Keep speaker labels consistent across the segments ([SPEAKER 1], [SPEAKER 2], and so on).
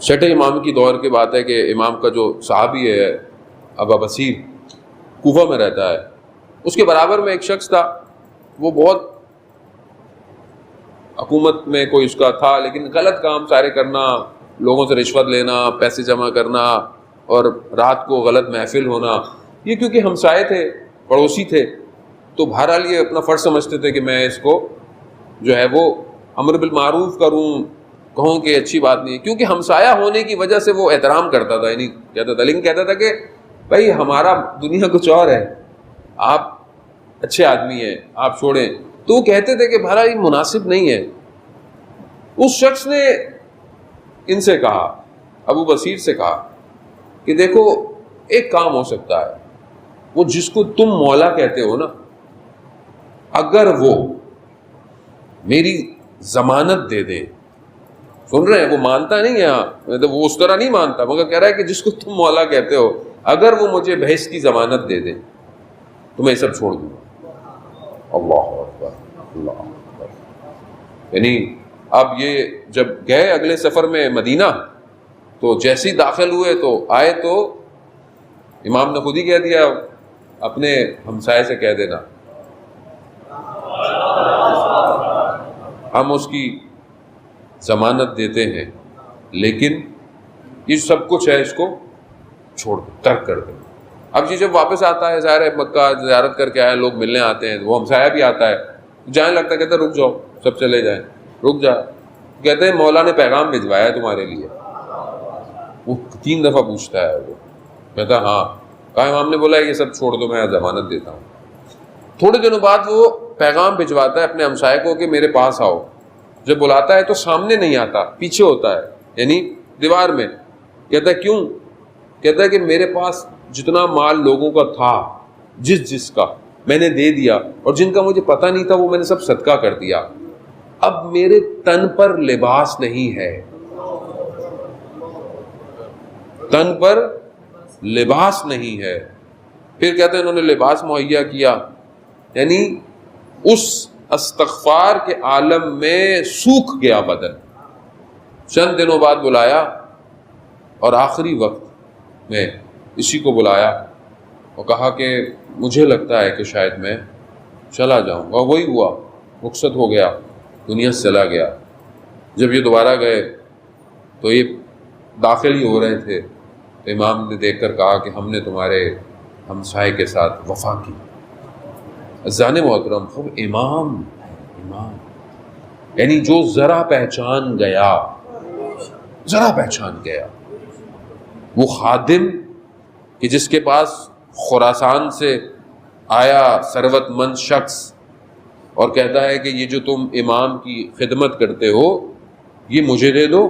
[SPEAKER 1] چھٹے امام کی دور کی بات ہے کہ امام کا جو صحابی ہے ابا بصیر کوفہ میں رہتا ہے، اس کے برابر میں ایک شخص تھا، وہ بہت حکومت میں کوئی اس کا تھا، لیکن غلط کام سارے کرنا، لوگوں سے رشوت لینا، پیسے جمع کرنا اور رات کو غلط محفل ہونا، یہ کیونکہ ہمسائے تھے، پڑوسی تھے، تو بہرحال یہ اپنا فرض سمجھتے تھے کہ میں اس کو جو ہے وہ امر بالمعروف کروں، کہوں کہ اچھی بات نہیں ہے، کیونکہ ہمسایہ ہونے کی وجہ سے وہ احترام کرتا تھا، یعنی کہتا تھا، لیکن کہتا تھا کہ بھائی ہمارا دنیا کچھ اور ہے، آپ اچھے آدمی ہیں، آپ چھوڑیں۔ تو وہ کہتے تھے کہ بھائی یہ مناسب نہیں ہے۔ اس شخص نے ان سے کہا، ابو بصیر سے کہا کہ دیکھو ایک کام ہو سکتا ہے، وہ جس کو تم مولا کہتے ہو نا، اگر وہ میری ضمانت دے دے، سن رہے ہیں، وہ مانتا نہیں ہے، ہاں وہ اس طرح نہیں مانتا، مگر کہہ رہا ہے کہ جس کو تم مولا کہتے ہو، اگر وہ مجھے بھینس کی ضمانت دے دے تو میں یہ سب چھوڑ دوں گا۔ اللہ اکبر، اللہ اکبر۔ یعنی اب یہ جب گئے اگلے سفر میں مدینہ، تو جیسے ہی داخل ہوئے تو آئے تو امام نے خود ہی کہہ دیا اپنے ہمسائے سے کہہ دینا ہم اس کی ضمانت دیتے ہیں، لیکن یہ سب کچھ ہے اس کو چھوڑ دو، ترک کر دو۔ اب یہ جب واپس آتا ہے، ظاہر ہے مکہ زیارت کر کے آئے، لوگ ملنے آتے ہیں، وہ ہمسایہ بھی آتا ہے، جانے لگتا ہے، کہتا ہے رک جاؤ، سب چلے جائیں، رک جا، کہتے ہیں مولا نے پیغام بھجوایا ہے تمہارے لیے۔ وہ 3 دفعہ پوچھتا ہے، وہ کہتا ہے ہاں، کہا امام نے بولا یہ سب چھوڑ دو، میں ضمانت دیتا ہوں۔ تھوڑے دنوں بعد وہ پیغام بھجواتا ہے اپنے ہمسائے کو کہ میرے پاس آؤ۔ جب بلاتا ہے تو سامنے نہیں آتا، پیچھے ہوتا ہے، یعنی دیوار میں۔ کہتا ہے کیوں؟ کہتا ہے کہ میرے پاس جتنا مال لوگوں کا تھا، جس کا میں نے دے دیا، اور جن کا مجھے پتہ نہیں تھا وہ میں نے سب صدقہ کر دیا، اب میرے تن پر لباس نہیں ہے، تن پر لباس نہیں ہے۔ پھر کہتے ہیں انہوں نے لباس مہیا کیا، یعنی اس استغفار کے عالم میں سوکھ گیا بدن۔ چند دنوں بعد بلایا، اور آخری وقت میں اسی کو بلایا اور کہا کہ مجھے لگتا ہے کہ شاید میں چلا جاؤں گا۔ وہی ہوا، رخصت ہو گیا، دنیا سے چلا گیا۔ جب یہ دوبارہ گئے تو یہ داخل ہی ہو رہے تھے، تو امام نے دیکھ کر کہا کہ ہم نے تمہارے ہمسائے کے ساتھ وفا کی۔ عزیزان محترم، خوب امام یعنی جو ذرا پہچان گیا، وہ خادم کہ جس کے پاس خراسان سے آیا ثروت مند شخص اور کہتا ہے کہ یہ جو تم امام کی خدمت کرتے ہو یہ مجھے دے دو،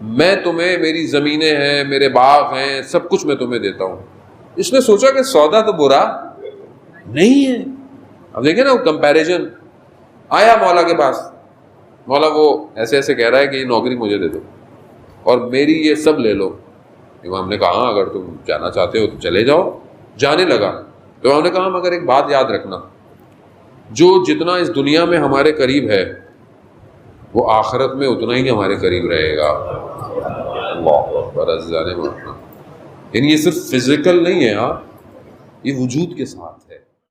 [SPEAKER 1] میں تمہیں، میری زمینیں ہیں، میرے باغ ہیں، سب کچھ میں تمہیں دیتا ہوں۔ اس نے سوچا کہ سودا تو برا نہیں ہے۔ اب دیکھیں نا وہ کمپیریزن۔ آیا مولا کے پاس، مولا وہ ایسے ایسے کہہ رہا ہے کہ یہ نوکری مجھے دے دو اور میری یہ سب لے لو۔ امام نے کہا ہاں اگر تم جانا چاہتے ہو تو چلے جاؤ۔ جانے لگا تو امام نے کہا مگر ایک بات یاد رکھنا، جو جتنا اس دنیا میں ہمارے قریب ہے وہ آخرت میں اتنا ہی ہمارے قریب رہے گا۔ اللہ اکبر، عزیزان محترم، یعنی یہ صرف فزیکل نہیں ہے، ہاں، یہ وجود کے ساتھ